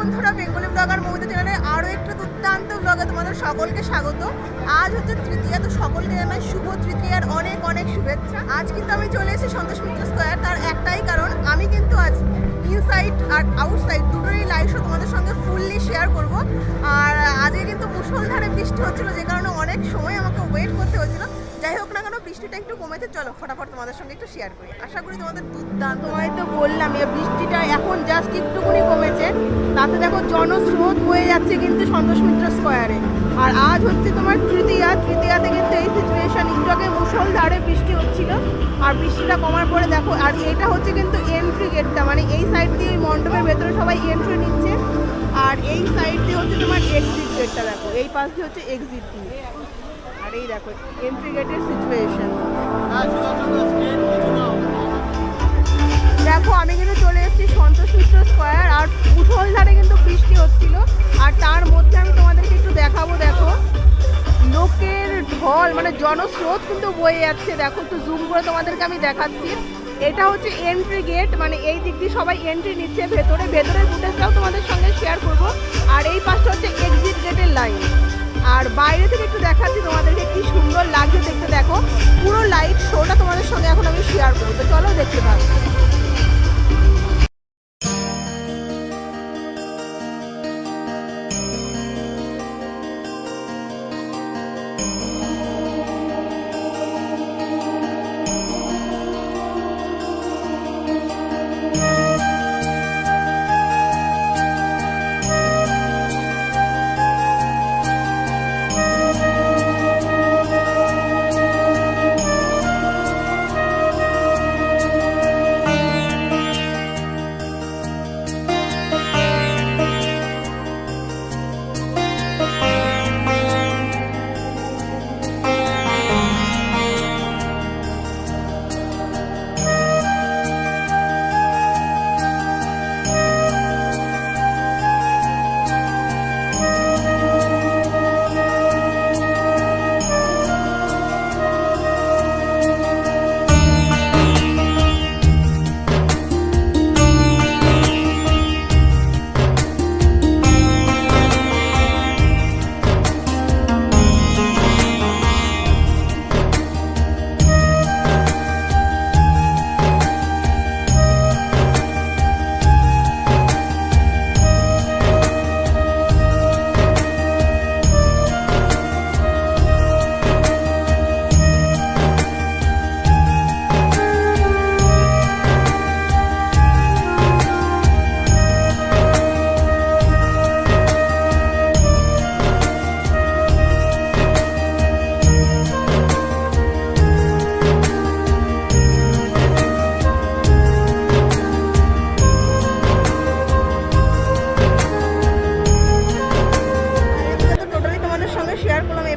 বন্ধুরা, Bengali blogger Moumita চ্যানেলে আরও একটা দুর্দান্ত ব্লগে তোমাদের সকলকে স্বাগত। আজ হচ্ছে তৃতীয়া, তো সকলকে জানাই শুভ তৃতীয়ার অনেক অনেক শুভেচ্ছা। আজ কিন্তু আমি চলে এসেছি সন্তোষ মিত্র স্কোয়ার, তার একটাই কারণ, আমি কিন্তু আজ ইনসাইড আর আউটসাইড দুটোরই লাইভ শো তোমাদের সঙ্গে ফুললি শেয়ার করব। আর আজকে কিন্তু মুষলধারে বৃষ্টি হচ্ছিল, যে কারণে অনেক সময় আমাকে ওয়েট করতে হচ্ছিল। যাই হোক না কেন, বৃষ্টিটা একটু কমেছে, চলো ফটাফট তোমাদের সঙ্গে একটু শেয়ার করি। আশা করি তোমাদের দুর্দান্ত। তোমায় তো বললাম এই বৃষ্টিটা এখন জাস্ট একটুকুনি কমেছে, তাতে দেখো জনস্রোত বয়ে যাচ্ছে কিন্তু সন্তোষ মিত্র স্কোয়ারে। আর আজ হচ্ছে তোমার তৃতীয়াতে কিন্তু এই সিচুয়েশন। একটু আগে মুষলধারে বৃষ্টি হচ্ছিল, আর বৃষ্টিটা কমার পরে দেখো, আর এটা হচ্ছে কিন্তু এন্ট্রি গেটটা, মানে এই সাইড দিয়ে ওই মণ্ডপের ভেতরে সবাই এন্ট্রি নিচ্ছে, আর এই সাইড দিয়ে হচ্ছে তোমার এক্সিট গেটটা। দেখো এই পাশ দিয়ে হচ্ছে এক্সিট দিয়ে, আর এই দেখো এন্ট্রি গেটের সিচুয়েশন। দেখো আমি কিন্তু চলে এসেছি সন্তোষ মিত্র স্কোয়ার, আর মুষলধারে কিন্তু বৃষ্টি হচ্ছিল, আর তার মধ্যে আমি তোমাদেরকে একটু দেখাবো। দেখো লোকের ঢল, মানে জনস্রোত কিন্তু বয়ে যাচ্ছে। দেখো একটু জুম করে তোমাদেরকে আমি দেখাচ্ছি। এটা হচ্ছে এন্ট্রি গেট, মানে এই দিক দিয়ে সবাই এন্ট্রি নিচ্ছে ভেতরের ফুটেজটাও তোমাদের সঙ্গে শেয়ার করব। আর এই পাশটা হচ্ছে এক্সিট গেটের লাইন। আর বাইরে থেকে একটু দেখাচ্ছি তোমাদেরকে, কি সুন্দর লাগছে দেখতে। দেখো পুরো লাইট শোটা তোমাদের সঙ্গে এখন আমি শেয়ার করবো, তো চলো দেখতে থাকো।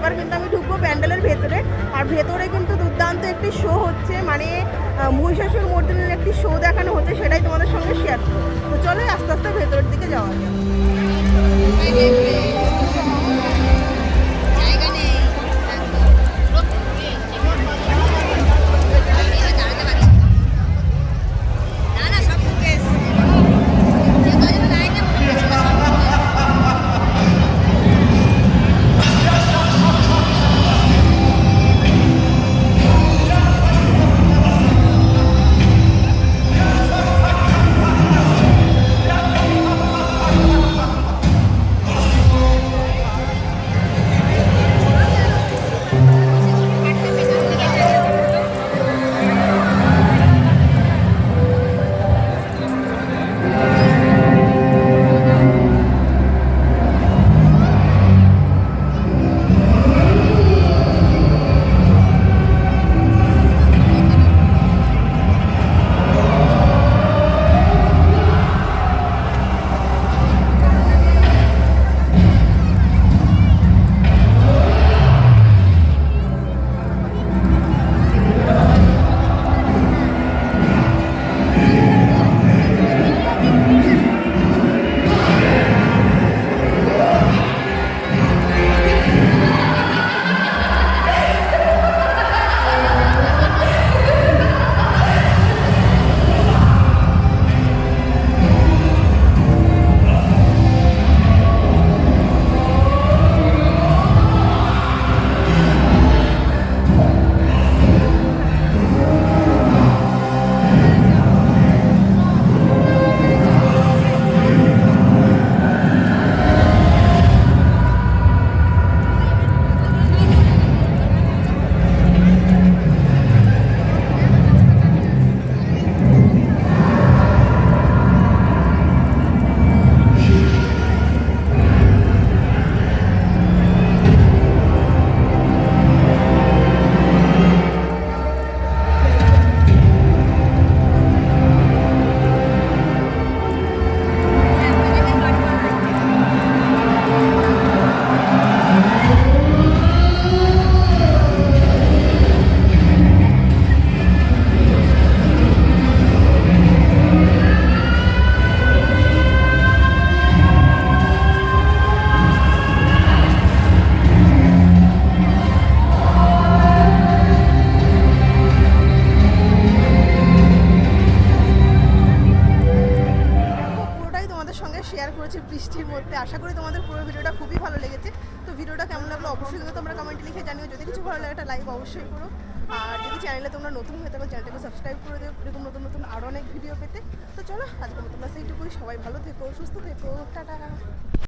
এবার কিন্তু আমি ঢুকবো প্যান্ডেলের ভেতরে, আর ভেতরে কিন্তু দুর্দান্ত একটি শো হচ্ছে, মানে মহিষাসুর মর্দিনীর একটি শো দেখানো হচ্ছে, সেটাই তোমাদের সঙ্গে শেয়ার করবো। তো চলো আস্তে আস্তে ভেতরের দিকে যাওয়া যায়। শেয়ার করেছে বৃষ্টির মধ্যে। আশা করি তোমাদের পুরো ভিডিওটা খুবই ভালো লেগেছে। তো ভিডিওটা কেমন লাগলো অবশ্যই কিন্তু তোমরা কমেন্টে লিখে জানিও। যদি কিছু ভালো লাগে একটা লাইক অবশ্যই করো। আর যদি চ্যানেলে তোমরা নতুন হয়ে থাকো চ্যানেলটাকে সাবস্ক্রাইব করে দিও এরকম নতুন নতুন আরও অনেক ভিডিও পেতে। তো চলো আজকে তোমরা সেইটুকুই, সবাই ভালো থেকো, সুস্থ থেকো, টাটা।